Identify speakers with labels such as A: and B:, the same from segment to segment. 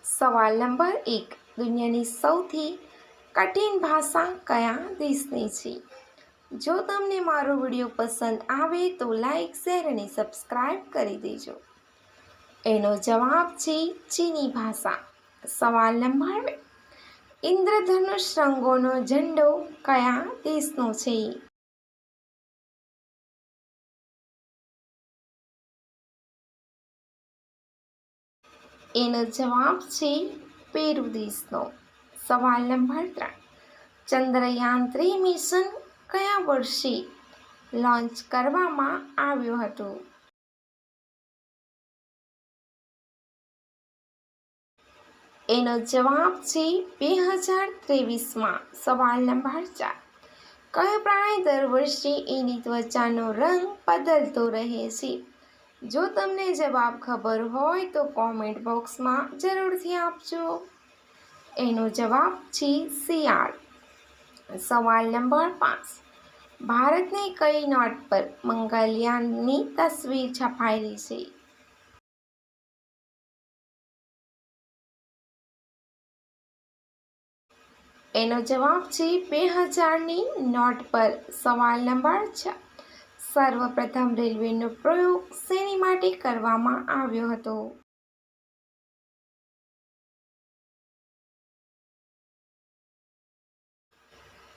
A: સવાલ નંબર 1. દુનિયાની સૌથી કઠિન ભાષા કયા દેશની છે? જો તમને મારો વિડીયો પસંદ આવે તો લાઈક, શેર અને સબસ્ક્રાઈબ કરી દેજો. એનો જવાબ છે ચીની ભાષા. સવાલ નંબર 2. ઇન્દ્રધનુષ રંગોનો ઝંડો કયા દેશનો છે? એનો જવાબ છે પેરુ દેશનો. સવાલ નંબર 3. ચંદ્રયાન-3 મિશન કયા વર્ષે લોન્ચ કરવામાં આવ્યું હતું? એનો જવાબ છે 2023માં. સવાલ નંબર 4. કયો પ્રાણી દર વર્ષે એની ત્વચાનો રંગ બદલતો રહે છે? જો તમને જવાબ ખબર હોય તો કોમેન્ટ બોક્સમાં જરૂરથી આપજો. એનો જવાબ છે શિયાળ. સવાલ નંબર 5. ભારતની કઈ નોટ પર મંગળયાનની તસવીર છપાયેલી છે? એનો જવાબ છે 2000ની નોટ પર. સવાલ નંબર 6. સર્વપ્રથમ રેલવેનો પ્રયોગ શેની માટે કરવામાં આવ્યો હતો?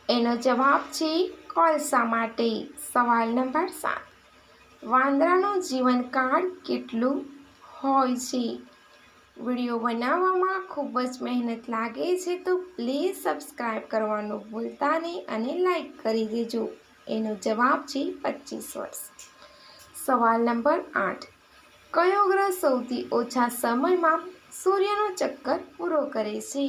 A: એનો જવાબ છે કોલસા માટે. સવાલ નંબર 7. વાંદરાનું જીવનકાળ કેટલું હોય છે? વિડીયો બનાવવામાં ખૂબ જ મહેનત લાગે છે તો પ્લીઝ સબસ્ક્રાઈબ કરવાનું ભૂલતા નહીં અને લાઈક કરી દેજો. એનો જવાબ છે 25 વર્ષ. સવાલ નંબર 8. કયો ગ્રહ સૌથી ઓછા સમયમાં સૂર્યનો ચક્કર પૂરો કરે છે?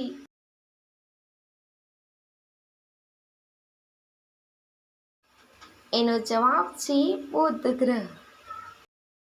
A: એનો જવાબ છે બુધ ગ્રહ.